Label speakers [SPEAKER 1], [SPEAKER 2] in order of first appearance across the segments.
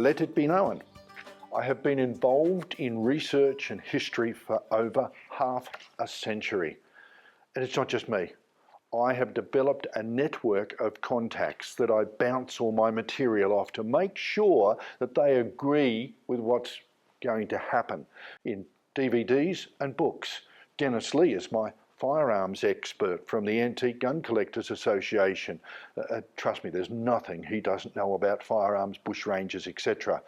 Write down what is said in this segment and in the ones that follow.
[SPEAKER 1] let it be known, I have been involved in research and history for over half a century. And it's not just me. I have developed a network of contacts that I bounce all my material off to make sure that they agree with what's going to happen in DVDs and books. Dennis Lee is my firearms expert from the Antique Gun Collectors Association. Trust me, there's nothing he doesn't know about firearms, bushrangers, etc.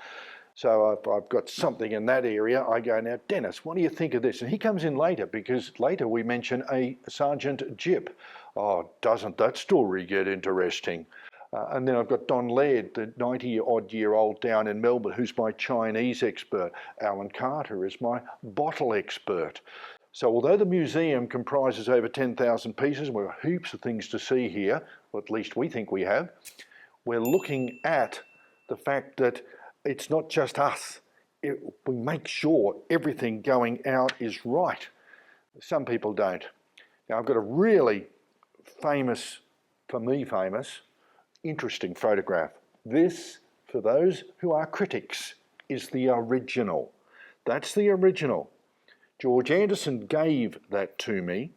[SPEAKER 1] So I've got something in that area. I go, now, Dennis, what do you think of this? And he comes in later, because later we mention a Sergeant Jip. Oh, doesn't that story get interesting? And then I've got Don Laird, the 90-odd-year-old down in Melbourne, who's my Chinese expert. Alan Carter is my bottle expert. So although the museum comprises over 10,000 pieces, and we've got heaps of things to see here, or at least we think we have, we're looking at the fact that it's not just us. We make sure everything going out is right. Some people don't. Now, I've got a really famous, for me famous, interesting photograph. This, for those who are critics, is the original. That's the original. George Anderson gave that to me.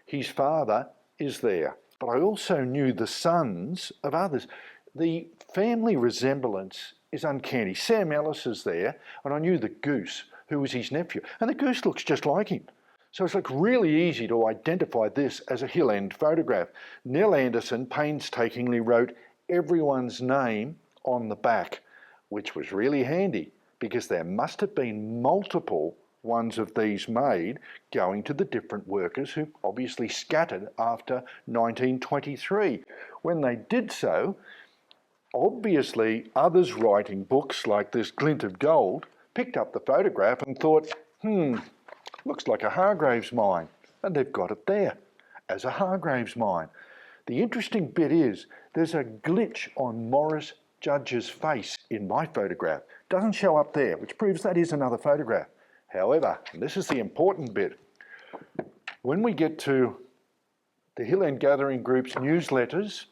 [SPEAKER 1] His father is there. But I also knew the sons of others. The family resemblance is uncanny. Sam Ellis is there, and I knew the goose, who was his nephew, and the goose looks just like him. So it's like really easy to identify this as a Hill End photograph. Nell Anderson painstakingly wrote everyone's name on the back, which was really handy because there must have been multiple ones of these made going to the different workers who obviously scattered after 1923. When they did so, obviously others writing books like this Glint of Gold picked up the photograph and thought, looks like a Hargraves mine, and they've got it there as a Hargraves mine. The interesting bit is there's a glitch on Morris Judge's face in my photograph. Doesn't show up there, which proves that is another photograph. However, and this is the important bit, when we get to the Hill End Gathering Group's newsletters,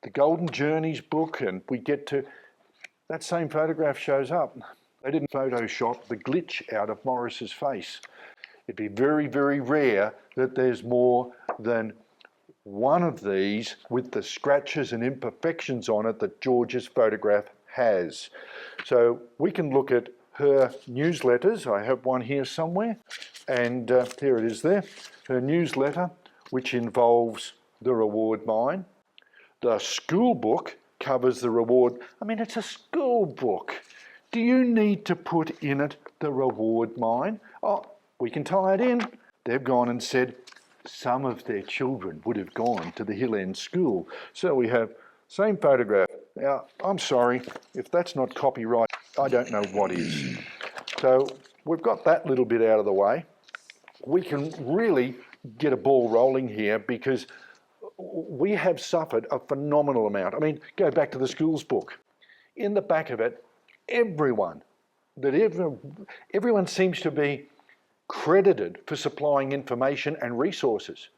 [SPEAKER 1] the Golden Journeys book, and we get to, that same photograph shows up. They didn't Photoshop the glitch out of Morris's face. It'd be very, very rare that there's more than one of these with the scratches and imperfections on it that George's photograph has. So we can look at her newsletters. I have one here somewhere, and here it is there. Her newsletter, which involves the reward mine. The school book covers the reward. I mean, it's a school book. Do you need to put in it the reward mine? Oh, we can tie it in. They've gone and said some of their children would have gone to the Hill End School. So we have same photograph. Now, I'm sorry, if that's not copyright, I don't know what is. So we've got that little bit out of the way. We can really get a ball rolling here because we have suffered a phenomenal amount. I mean, go back to the schools book. In the back of it, everyone seems to be credited for supplying information and resources.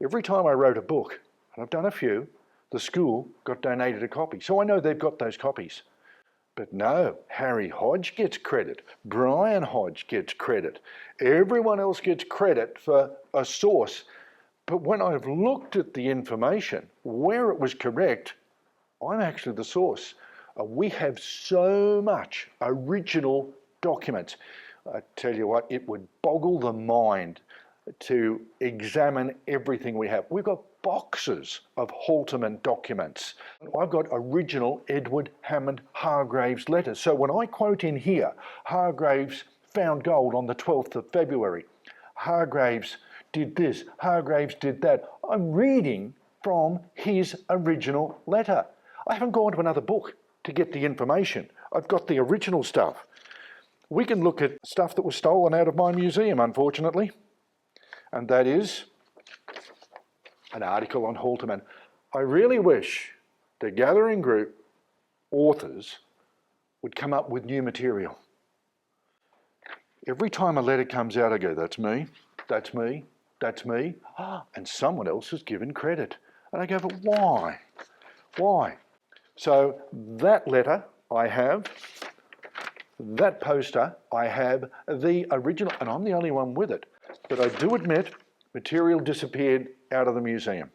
[SPEAKER 1] Every time I wrote a book, and I've done a few, the school got donated a copy. So I know they've got those copies. But no, Harry Hodge gets credit. Brian Hodge gets credit. Everyone else gets credit for a source. But when I've looked at the information, where it was correct, I'm actually the source. We have so much original documents. I tell you what, it would boggle the mind to examine everything we have. We've got boxes of Halterman documents. I've got original Edward Hammond Hargraves letters. So when I quote in here, Hargraves found gold on the 12th of February, Hargraves did this, Hargraves did that, I'm reading from his original letter. I haven't gone to another book to get the information. I've got the original stuff. We can look at stuff that was stolen out of my museum, unfortunately, and that is an article on Halterman. I really wish the Gathering Group authors would come up with new material. Every time a letter comes out, I go, that's me, that's me, that's me, and someone else is given credit. And I go, but why? Why? So that letter I have that poster, I have the original, and I'm the only one with it. But I do admit, material disappeared out of the museum.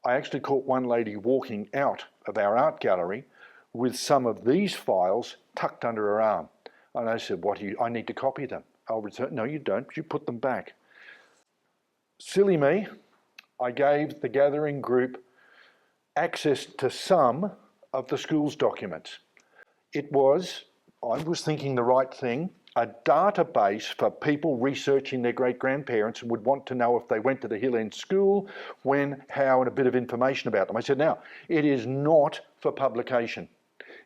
[SPEAKER 1] I actually caught one lady walking out of our art gallery with some of these files tucked under her arm. And I said, I need to copy them. I'll return. No, you don't. You put them back. Silly me, I gave the gathering group access to some of the school's documents. I was thinking the right thing, a database for people researching their great-grandparents and would want to know if they went to the Hill End School, when, how, and a bit of information about them. I said, now, it is not for publication.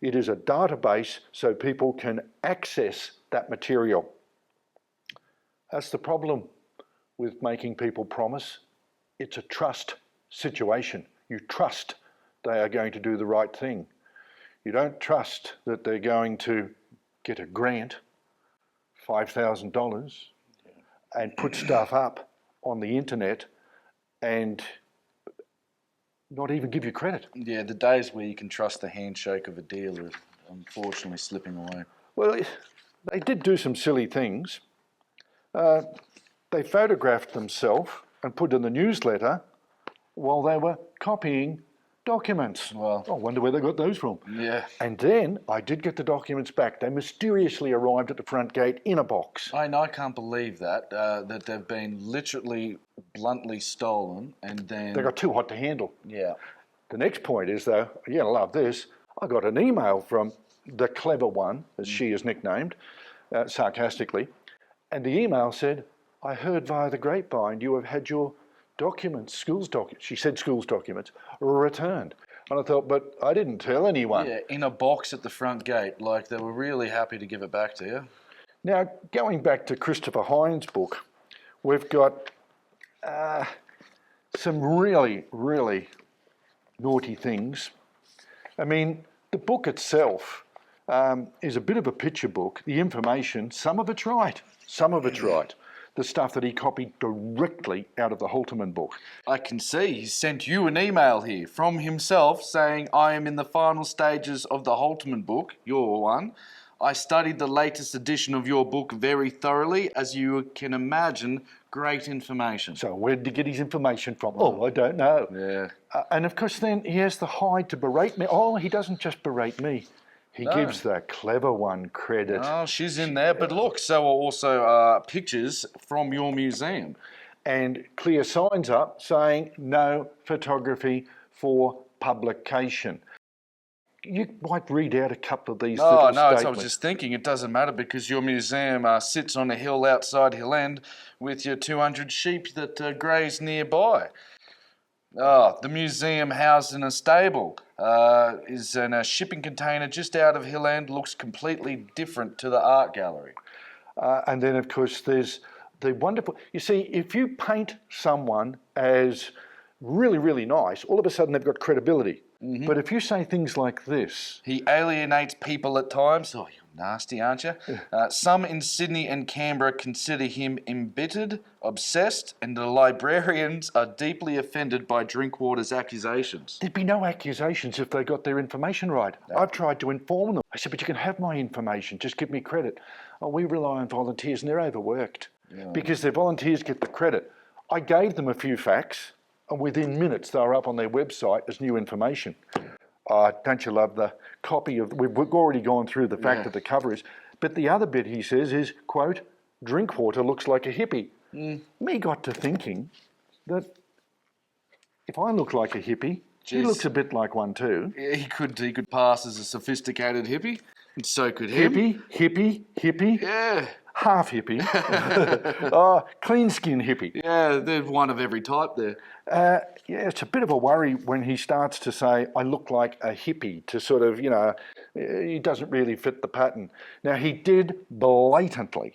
[SPEAKER 1] It is a database so people can access that material. That's the problem with making people promise. It's a trust situation. You trust they are going to do the right thing. You don't trust that they're going to get a grant, $5,000, and put stuff up on the internet and not even give you credit.
[SPEAKER 2] Yeah, the days where you can trust the handshake of a deal are unfortunately slipping away.
[SPEAKER 1] Well, they did do some silly things. They photographed themselves and put in the newsletter while they were copying documents.
[SPEAKER 2] Well,
[SPEAKER 1] I wonder where they got those from.
[SPEAKER 2] Yeah.
[SPEAKER 1] And then I did get the documents back. They mysteriously arrived at the front gate in a box.
[SPEAKER 2] I know, I can't believe that, that they've been literally bluntly stolen and then...
[SPEAKER 1] They got too hot to handle.
[SPEAKER 2] Yeah.
[SPEAKER 1] The next point is, though, you're going to love this, I got an email from the clever one, as she is nicknamed, sarcastically, and the email said, I heard via the grapevine you have had your documents, she said schools documents, returned. And I thought, but I didn't tell anyone.
[SPEAKER 2] Yeah, in a box at the front gate, like they were really happy to give it back to you.
[SPEAKER 1] Now, going back to Christopher Hines' book, we've got some really, really naughty things. I mean, the book itself is a bit of a picture book. The information, some of it's right, some of it's right. The stuff that he copied directly out of the Halterman book.
[SPEAKER 2] I can see he sent you an email here from himself saying, I am in the final stages of the Halterman book, your one. I studied the latest edition of your book very thoroughly. As you can imagine, great information.
[SPEAKER 1] So where did he get his information from? Oh, I don't know.
[SPEAKER 2] Yeah.
[SPEAKER 1] And of course then he has the hide to berate me. Oh, he doesn't just berate me. He gives the clever one credit.
[SPEAKER 2] Oh, she's in there. But look, so are also pictures from your museum.
[SPEAKER 1] And clear signs up saying no photography for publication. You might read out a couple of these little statements.
[SPEAKER 2] I was just thinking it doesn't matter because your museum sits on a hill outside Hill End with your 200 sheep that graze nearby. The museum housed in a stable is in a shipping container just out of Hill End, looks completely different to the art gallery.
[SPEAKER 1] And then, of course, there's the wonderful... You see, if you paint someone as really, really nice, all of a sudden they've got credibility. Mm-hmm. But if you say things like this...
[SPEAKER 2] He alienates people at times. Oh, you're nasty, aren't you? Some in Sydney and Canberra consider him embittered, obsessed, and the librarians are deeply offended by Drinkwater's accusations.
[SPEAKER 1] There'd be no accusations if they got their information right. No. I've tried to inform them. I said, but you can have my information, just give me credit. Oh, we rely on volunteers and they're overworked. Yeah. Because their volunteers get the credit. I gave them a few facts, and within minutes they were up on their website as new information. Don't you love the copy of... We've already gone through the fact that the cover is... But the other bit he says is, quote, Drinkwater looks like a hippie. Me got to thinking that if I look like a hippie, he looks a bit like one too.
[SPEAKER 2] Yeah, he could pass as a sophisticated hippie, and so could him.
[SPEAKER 1] Hippie.
[SPEAKER 2] Yeah.
[SPEAKER 1] Half hippie. Clean skin hippie.
[SPEAKER 2] Yeah, there's one of every type there.
[SPEAKER 1] Yeah, it's a bit of a worry when he starts to say, I look like a hippie, to sort of, he doesn't really fit the pattern. Now, he did blatantly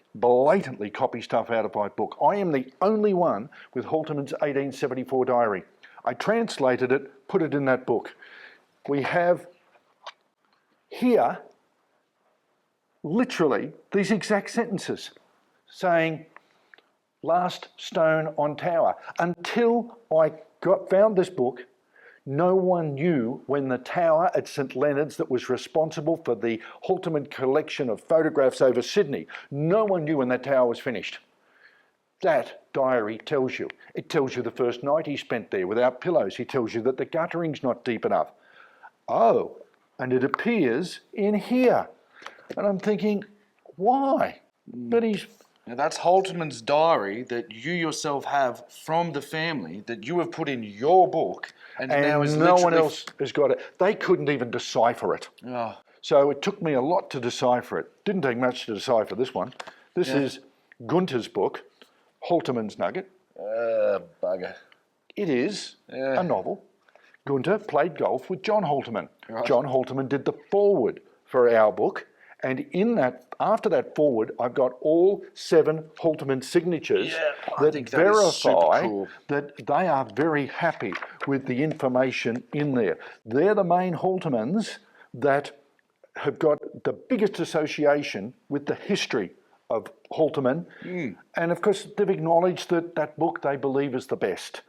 [SPEAKER 1] copy stuff out of my book. I am the only one with Halterman's 1874 diary. I translated it, put it in that book. We have here, literally, these exact sentences saying, last stone on tower. Until I found this book, No one knew when the tower at St Leonard's that was responsible for the Halterman collection of photographs over Sydney, no one knew when that tower was finished. That diary tells you. It tells you the first night he spent there without pillows. He tells you that the guttering's not deep enough. Oh, and it appears in here. And I'm thinking, why? But he's...
[SPEAKER 2] Now that's Halterman's diary that you yourself have from the family that you have put in your book, and now is
[SPEAKER 1] no
[SPEAKER 2] literally...
[SPEAKER 1] one else has got it. They couldn't even decipher it.
[SPEAKER 2] Oh.
[SPEAKER 1] So it took me a lot to decipher it. Didn't take much to decipher this one. This is Gunter's book, Halterman's Nugget.
[SPEAKER 2] Bugger.
[SPEAKER 1] It is a novel. Gunter played golf with John Halterman.
[SPEAKER 2] Right.
[SPEAKER 1] John Halterman did the foreword for our book. And in that, after that foreword, I've got all 7 Halterman signatures that verify that they are very happy with the information in there. They're the main Haltermans that have got the biggest association with the history of Halterman. And of course, they've acknowledged that that book they believe is the best.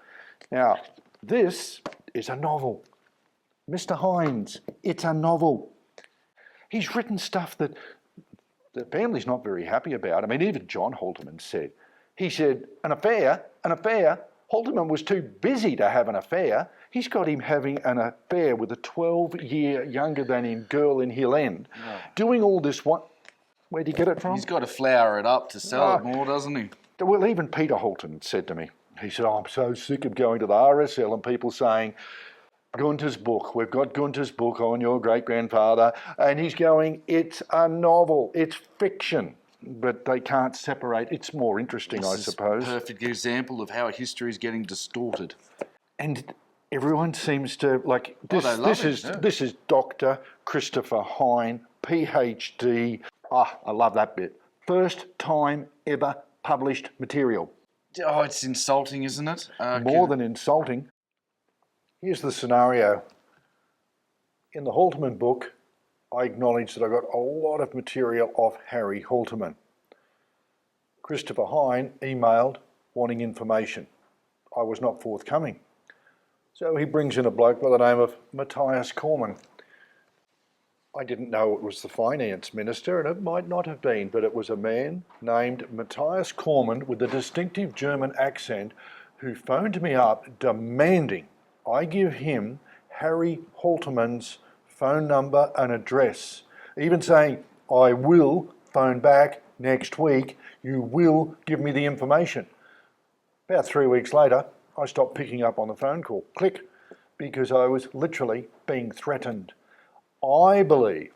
[SPEAKER 1] Now, this is a novel. Mr. Hines, it's a novel. He's written stuff that the family's not very happy about. I mean, even John Halterman said. He said, an affair. Halterman was too busy to have an affair. He's got him having an affair with a 12-year younger than him girl in Hill End. No. Doing all this, where'd he get it from?
[SPEAKER 2] He's got to flour it up to sell it more, doesn't he?
[SPEAKER 1] Well, even Peter Halton said to me, he said, I'm so sick of going to the RSL and people saying, Gunter's book, we've got Gunter's book on your great-grandfather, and he's going, it's a novel, it's fiction, but they can't separate. It's more interesting, I suppose.
[SPEAKER 2] This is a perfect example of how history is getting distorted.
[SPEAKER 1] And everyone seems to, like, this is Dr. Christopher Hine, PhD. I love that bit. First time ever published material.
[SPEAKER 2] Oh, it's insulting, isn't it?
[SPEAKER 1] More than insulting. Here's the scenario. In the Halterman book, I acknowledge that I got a lot of material off Harry Halterman. Christopher Hine emailed wanting information. I was not forthcoming. So he brings in a bloke by the name of Matthias Cormann. I didn't know it was the finance minister, and it might not have been, but it was a man named Matthias Cormann with a distinctive German accent who phoned me up demanding I give him Harry Halterman's phone number and address, even saying, I will phone back next week, you will give me the information. About 3 weeks later, I stopped picking up on the phone call. Click, because I was literally being threatened. I believe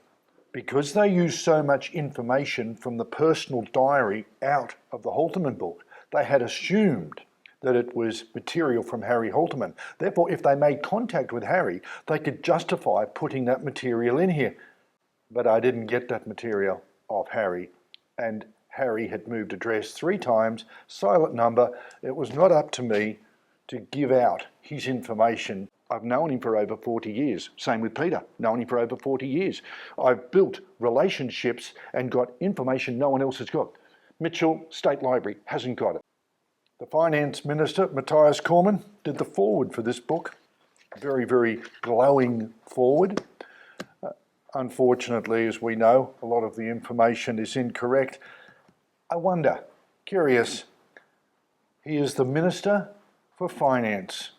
[SPEAKER 1] because they used so much information from the personal diary out of the Halterman book, they had assumed that it was material from Harry Halterman. Therefore, if they made contact with Harry, they could justify putting that material in here. But I didn't get that material off Harry, and Harry had moved address 3 times, silent number. It was not up to me to give out his information. I've known him for over 40 years. Same with Peter, known him for over 40 years. I've built relationships and got information no one else has got. Mitchell State Library hasn't got it. The Finance Minister, Matthias Cormann, did the foreword for this book. Very, very glowing foreword. Unfortunately, as we know, a lot of the information is incorrect. I wonder, curious, he is the Minister for Finance.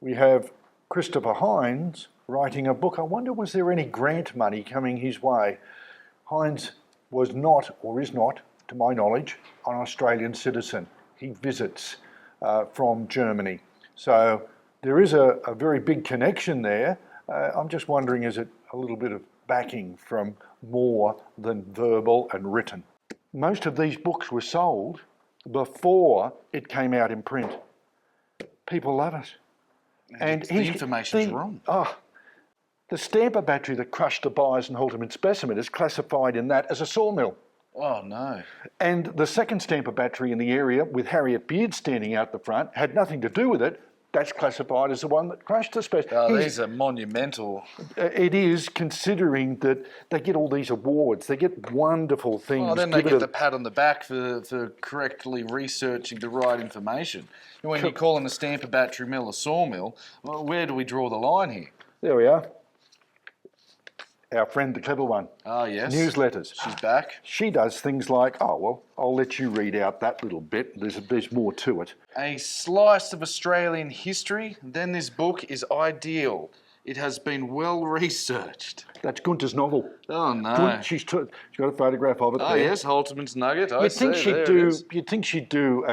[SPEAKER 1] We have Christopher Hines writing a book. I wonder, was there any grant money coming his way? Hines was not, or is not, to my knowledge, an Australian citizen. He visits from Germany. So there is a very big connection there. I'm just wondering, is it a little bit of backing from more than verbal and written? Most of these books were sold before it came out in print. People love it.
[SPEAKER 2] And the information's wrong.
[SPEAKER 1] The stamper battery that crushed the Byers and Halterman specimen is classified in that as a sawmill.
[SPEAKER 2] Oh, no.
[SPEAKER 1] And the second stamper battery in the area with Harriet Beard standing out the front had nothing to do with it, that's classified as the one that crashed the space.
[SPEAKER 2] Oh, these are monumental.
[SPEAKER 1] It is, considering that they get all these awards. They get wonderful things.
[SPEAKER 2] Well, then they get the pat on the back for correctly researching the right information. When you're calling a stamper battery mill a sawmill, well, where do we draw the line here?
[SPEAKER 1] There we are. Our friend, the clever one.
[SPEAKER 2] Oh, yes.
[SPEAKER 1] Newsletters.
[SPEAKER 2] She's back.
[SPEAKER 1] She does things like, oh, well, I'll let you read out that little bit. There's more to it.
[SPEAKER 2] A slice of Australian history, then this book is ideal. It has been well researched.
[SPEAKER 1] That's Gunter's novel.
[SPEAKER 2] Oh, no.
[SPEAKER 1] She's got a photograph of it
[SPEAKER 2] Oh,
[SPEAKER 1] there.
[SPEAKER 2] yes, Halterman's Nugget.
[SPEAKER 1] You'd think she'd do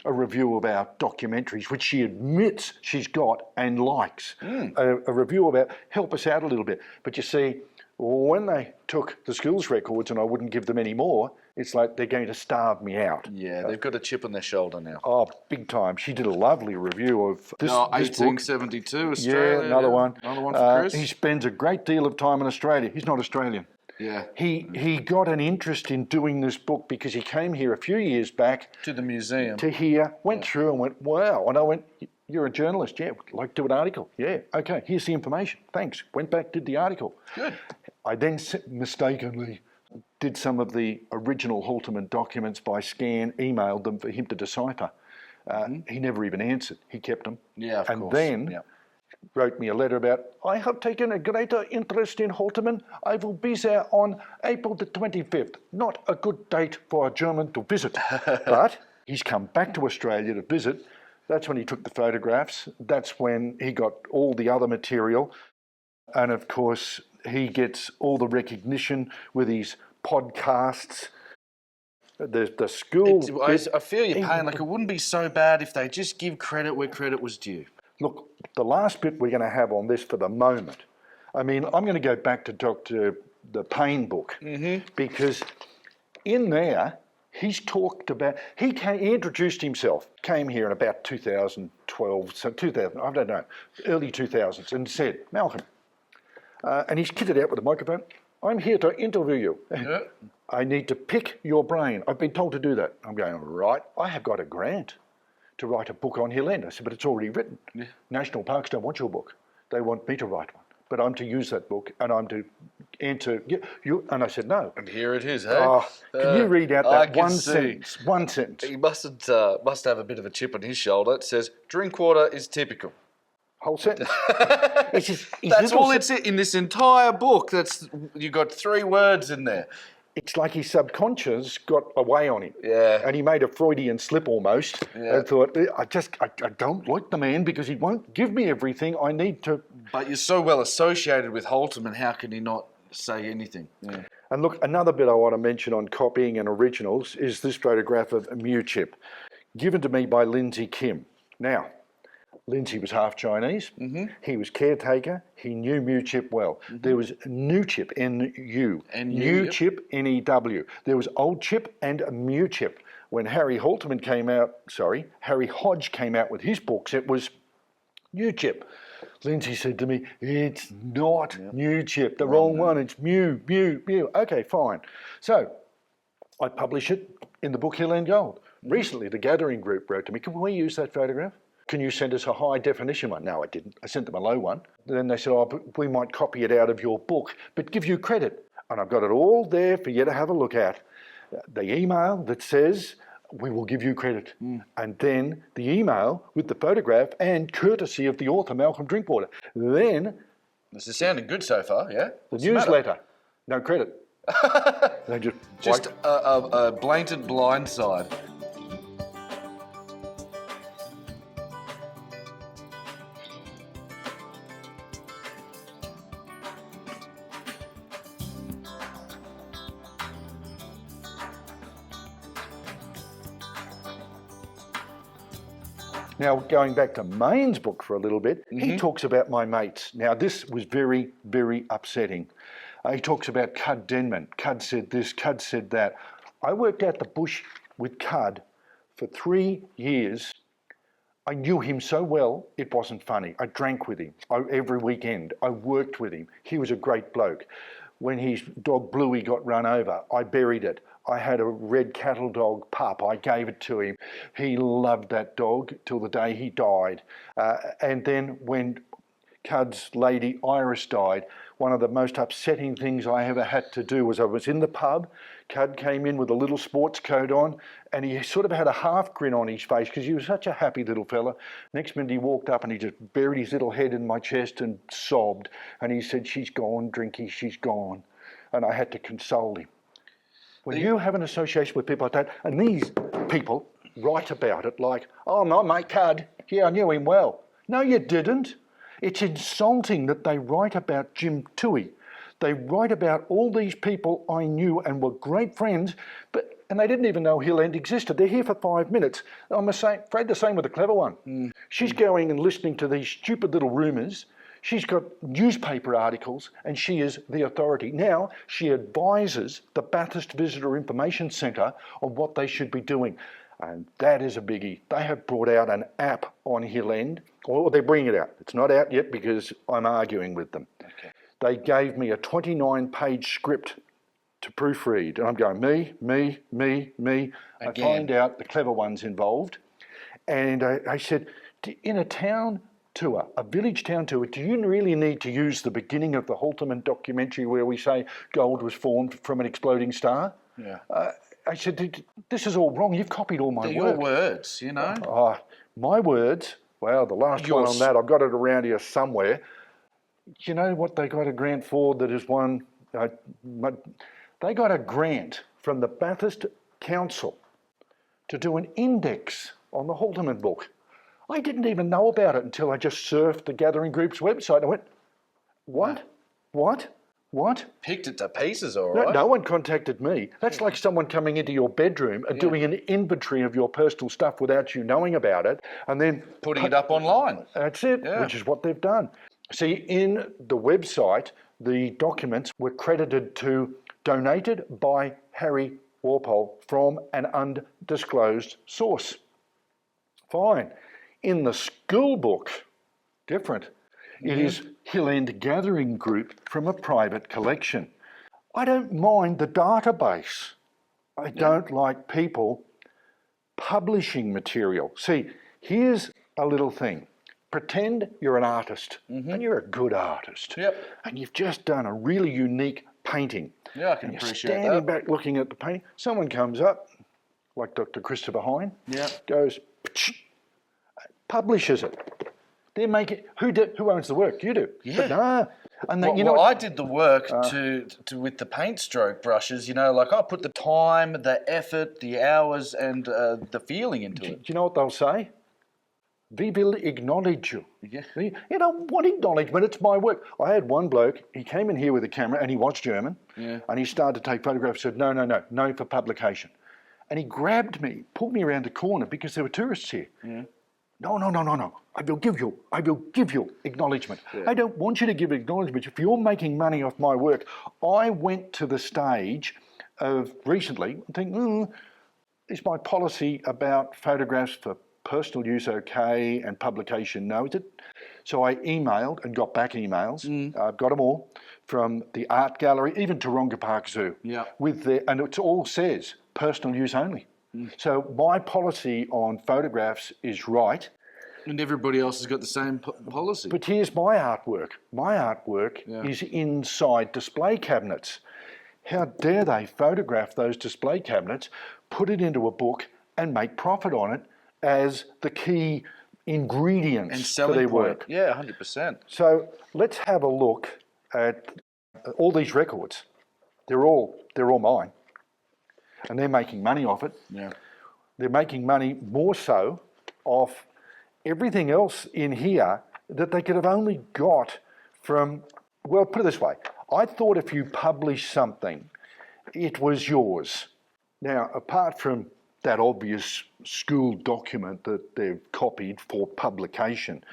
[SPEAKER 1] a review of our documentaries, which she admits she's got and likes. A review about, help us out a little bit. But you see, when they took the schools records and I wouldn't give them any more, it's like they're going to starve me out.
[SPEAKER 2] Yeah, they've got a chip on their shoulder now.
[SPEAKER 1] Oh, big time. She did a lovely review of this,
[SPEAKER 2] Oh,
[SPEAKER 1] this book.
[SPEAKER 2] 1872, Australia.
[SPEAKER 1] Yeah, another one.
[SPEAKER 2] Another one for Chris.
[SPEAKER 1] He spends a great deal of time in Australia. He's not Australian.
[SPEAKER 2] Yeah.
[SPEAKER 1] He got an interest in doing this book because he came here a few years back
[SPEAKER 2] To the museum.
[SPEAKER 1] to here, went through and went, wow. And I went, you're a journalist, yeah, like do an article. Yeah, okay, here's the information. Thanks. Went back, did the article.
[SPEAKER 2] Good.
[SPEAKER 1] I then mistakenly did some of the original Halterman documents by scan, emailed them for him to decipher. He never even answered. He kept them.
[SPEAKER 2] Yeah, of
[SPEAKER 1] and
[SPEAKER 2] course.
[SPEAKER 1] then wrote me a letter about, I have taken a greater interest in Halterman. I will be there on April the 25th. Not a good date for a German to visit. But he's come back to Australia to visit. That's when he took the photographs. That's when he got all the other material. And of course, he gets all the recognition with his podcasts. The school...
[SPEAKER 2] I feel your pain. Like, it wouldn't be so bad if they just give credit where credit was due.
[SPEAKER 1] Look, the last bit we're going to have on this for the moment, I mean, I'm going to go back to Dr. the Payne book, because in there, he's talked about, he introduced himself, came here in about 2012, so 2000, I don't know, early 2000s, and said, Malcolm, and he's kitted out with a microphone, I'm here to interview you.
[SPEAKER 2] Yeah.
[SPEAKER 1] I need to pick your brain. I've been told to do that. I'm going, right, I have got a grant to write a book on Hill End. I said, but it's already written. Yeah. National Parks don't want your book. They want me to write one. But I'm to use that book and I'm to enter you. And I said, no.
[SPEAKER 2] And here it is, hey?
[SPEAKER 1] Can you read out that one sentence? One sentence.
[SPEAKER 2] He must have a bit of a chip on his shoulder. It says, drink water is typical.
[SPEAKER 1] Whole sentence.
[SPEAKER 2] That's all it's in this entire book. You got 3 words in there.
[SPEAKER 1] It's like his subconscious got away on him.
[SPEAKER 2] Yeah.
[SPEAKER 1] And he made a Freudian slip almost.
[SPEAKER 2] Yeah.
[SPEAKER 1] I thought, I don't like the man because he won't give me everything I need to.
[SPEAKER 2] But you're so well associated with Halterman, how can he not say anything? Yeah.
[SPEAKER 1] And look, another bit I want to mention on copying and originals is this photograph of Mew Chip, given to me by Lindsay Kim. Now, Lindsay was half Chinese. He was caretaker. He knew Mew Chip well. There was New Chip, N-U. New Chip, N-E-W. There was Old Chip and Mew Chip. When Harry Hodge came out with his books, it was New Chip. Lindsay said to me, it's not New Chip, the wrong one. It's Mew. Okay, fine. So I publish it in the book Hill End Gold. Recently, the Gathering Group wrote to me, can we use that photograph? Can you send us a high definition one? No, I didn't. I sent them a low one. Then they said, but we might copy it out of your book, but give you credit. And I've got it all there for you to have a look at. The email that says, we will give you credit. And then the email with the photograph and courtesy of the author, Malcolm Drinkwater. Then...
[SPEAKER 2] This is sounding good so far, yeah?
[SPEAKER 1] The newsletter. No credit. They
[SPEAKER 2] just a blatant blindside.
[SPEAKER 1] Now, going back to Maine's book for a little bit, he talks about my mates. Now, this was very, very upsetting. He talks about Cud Denman. Cud said this, Cud said that. I worked out the bush with Cud for 3 years. I knew him so well, it wasn't funny. I drank with him every weekend. I worked with him. He was a great bloke. When his dog Bluey got run over, I buried it. I had a red cattle dog pup. I gave it to him. He loved that dog till the day he died. And then when Cud's lady Iris died, one of the most upsetting things I ever had to do was I was in the pub. Cud came in with a little sports coat on, and he sort of had a half grin on his face because he was such a happy little fella. Next minute he walked up and he just buried his little head in my chest and sobbed. And he said, "She's gone, Drinky, she's gone." And I had to console him. When you have an association with people like that, and these people write about it like, "Oh, my mate Cud, yeah, I knew him well." No, you didn't. It's insulting that they write about Jim Toohey. They write about all these people I knew and were great friends, and they didn't even know Hill End existed. They're here for 5 minutes. I'm afraid the same with the clever one. She's going and listening to these stupid little rumours. She's got newspaper articles and she is the authority. Now she advises the Bathurst Visitor Information Centre on what they should be doing. And that is a biggie. They have brought out an app on Hill End, or they're bringing it out. It's not out yet because I'm arguing with them. Okay. They gave me a 29-page script to proofread. And I'm going, me. Again. I find out the clever one's involved. And I said, in a town tour, a village town tour, do you really need to use the beginning of the Halterman documentary where we say gold was formed from an exploding star?
[SPEAKER 2] Yeah.
[SPEAKER 1] I said, this is all wrong. You've copied all my work.
[SPEAKER 2] They're your words, you know.
[SPEAKER 1] My words? Well, the last one on that, I've got it around here somewhere. You know what they got a grant for that is one? They got a grant from the Bathurst Council to do an index on the Halterman book. I didn't even know about it until I just surfed the Gathering Group's website. I went, what? What?
[SPEAKER 2] Picked it to pieces, all right.
[SPEAKER 1] No one contacted me. That's like someone coming into your bedroom and doing an inventory of your personal stuff without you knowing about it, and then
[SPEAKER 2] putting it up online.
[SPEAKER 1] That's it, which is what they've done. See, in the website, the documents were credited to donated by Harry Walpole from an undisclosed source. Fine. In the school book, different. It is Hill End Gathering Group from a private collection. I don't mind the database. I don't like people publishing material. See, here's a little thing. Pretend you're an artist, and you're a good artist. Yep. And you've just done a really unique painting.
[SPEAKER 2] Yeah, I can appreciate that.
[SPEAKER 1] You're standing back looking at the painting. Someone comes up, like Dr. Christopher Hine, goes, publishes it. They're making who owns the work? You do. Yeah. But no. And then,
[SPEAKER 2] I did the work to with the paint stroke brushes. You know, like I put the time, the effort, the hours, and the feeling into it.
[SPEAKER 1] Do you know what they'll say? We will acknowledge you.
[SPEAKER 2] Yeah.
[SPEAKER 1] You know, what acknowledgement? It's my work. I had one bloke, he came in here with a camera and he was German. Yeah. And he started to take photographs, said, no for publication. And he grabbed me, pulled me around the corner because there were tourists here. Yeah. No. I will give you acknowledgement. Yeah. I don't want you to give acknowledgement. If you're making money off my work, I went to the stage of recently thinking, is my policy about photographs for personal use okay and publication no? Is it? So I emailed and got back emails. I've got them all from the art gallery, even Taronga Park Zoo. Yeah. And it all says personal use only. So my policy on photographs is right.
[SPEAKER 2] And everybody else has got the same policy.
[SPEAKER 1] But here's my artwork. My artwork is inside display cabinets. How dare they photograph those display cabinets, put it into a book and make profit on it as the key ingredients for their work.
[SPEAKER 2] Yeah, 100%.
[SPEAKER 1] So let's have a look at all these records. They're all mine. And they're making money off it. Yeah. They're making money more so off everything else in here that they could have only got from, well, put it this way. I thought if you published something, it was yours. Now, apart from that obvious school document that they've copied for publication,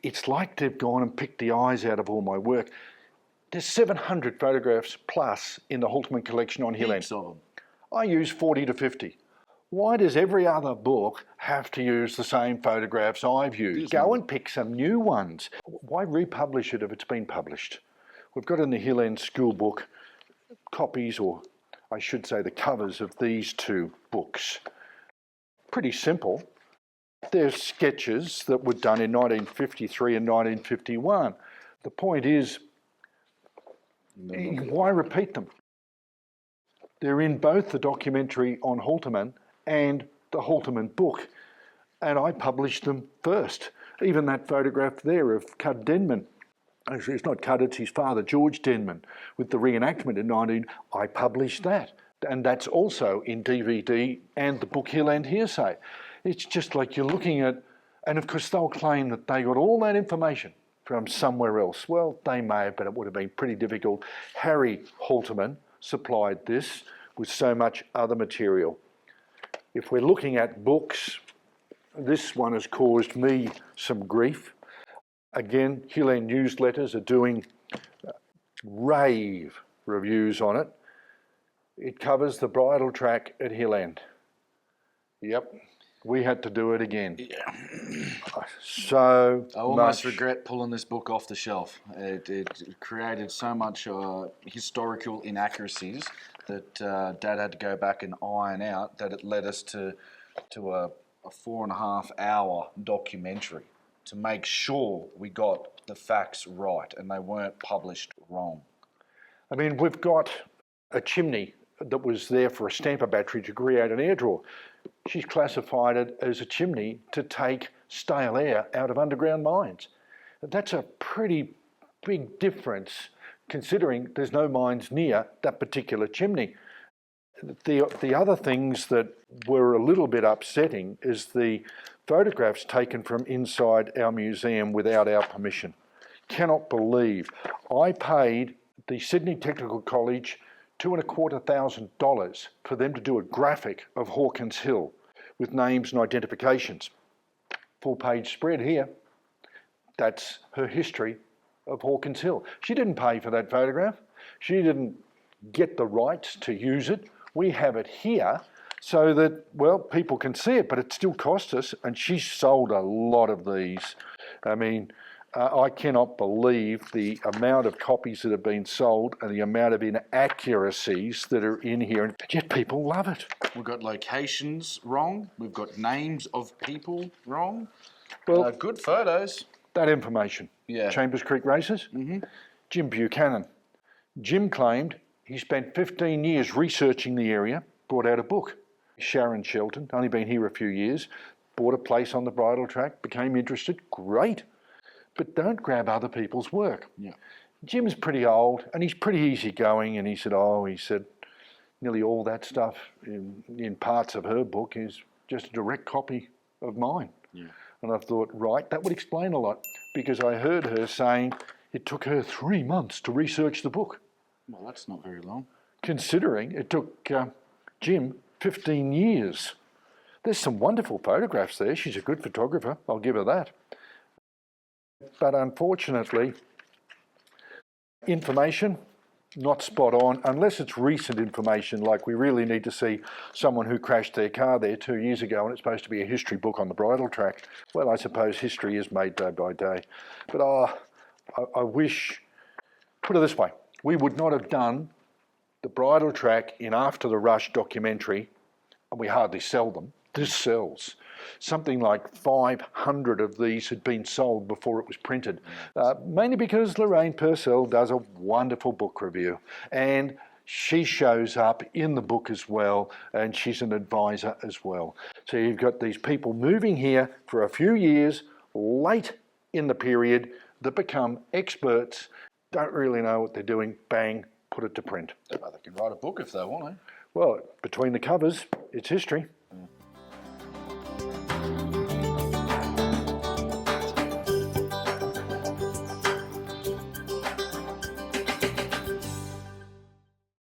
[SPEAKER 1] it's like they've gone and picked the eyes out of all my work. There's 700 photographs plus in the Halterman collection on Hill End. I use 40 to 50. Why does every other book have to use the same photographs I've used? Go and pick some new ones. Why republish it if it's been published? We've got in the Hill End school book copies or I should say the covers of these two books. Pretty simple. They're sketches that were done in 1953 and 1951. The point is, why repeat them? They're in both the documentary on Halterman and the Halterman book, and I published them first. Even that photograph there of Cud Denman, actually it's not Cud, it's his father, George Denman, with the reenactment in 19, I published that. And that's also in DVD and the book Hill and Hearsay. It's just like you're looking at, and of course they'll claim that they got all that information from somewhere else. Well, they may have, but it would have been pretty difficult. Harry Halterman supplied this with so much other material. If we're looking at books, this one has caused me some grief. Again, Hill End newsletters are doing rave reviews on it. It covers the bridle track at Hill End. Yep, we had to do it again.
[SPEAKER 2] Yeah.
[SPEAKER 1] So
[SPEAKER 2] I almost regret pulling this book off the shelf. It created so much historical inaccuracies that Dad had to go back and iron out, that it led us to a 4.5 hour documentary to make sure we got the facts right and they weren't published wrong.
[SPEAKER 1] I mean, we've got a chimney that was there for a stamper battery to create an air drawer. She's classified it as a chimney to take stale air out of underground mines. That's a pretty big difference considering there's no mines near that particular chimney. The other things that were a little bit upsetting is the photographs taken from inside our museum without our permission. Cannot believe. I paid the Sydney Technical College $2,250 for them to do a graphic of Hawkins Hill with names and identifications. Full page spread here. That's her history of Hawkins Hill. She didn't pay for that photograph. She didn't get the rights to use it. We have it here so that, well, people can see it, but it still cost us, and she sold a lot of these. I mean, I cannot believe the amount of copies that have been sold and the amount of inaccuracies that are in here, and yet people love it.
[SPEAKER 2] We've got locations wrong. We've got names of people wrong.
[SPEAKER 1] Well,
[SPEAKER 2] good photos.
[SPEAKER 1] That information.
[SPEAKER 2] Yeah.
[SPEAKER 1] Chambers Creek Races. Jim Buchanan. Jim claimed he spent 15 years researching the area, brought out a book. Sharon Shelton, only been here a few years, bought a place on the bridle track, became interested. Great. But don't grab other people's work.
[SPEAKER 2] Yeah.
[SPEAKER 1] Jim's pretty old and he's pretty easygoing, and he said, nearly all that stuff in parts of her book is just a direct copy of mine.
[SPEAKER 2] Yeah.
[SPEAKER 1] And I thought, right, that would explain a lot, because I heard her saying it took her 3 months to research the book.
[SPEAKER 2] Well, that's not very long.
[SPEAKER 1] Considering it took Jim 15 years. There's some wonderful photographs there. She's a good photographer, I'll give her that. But unfortunately, information, not spot on, unless it's recent information, like we really need to see someone who crashed their car there 2 years ago and it's supposed to be a history book on the bridle track. Well, I suppose history is made day by day. But I wish, put it this way, we would not have done the bridle track in After the Rush documentary, and we hardly sell them. This sells. Something like 500 of these had been sold before it was printed, mainly because Lorraine Purcell does a wonderful book review, and she shows up in the book as well, and she's an advisor as well. So you've got these people moving here for a few years late in the period that become experts, don't really know what they're doing, bang, put it to print.
[SPEAKER 2] They can write a book if they want to.
[SPEAKER 1] Well, between the covers, it's history.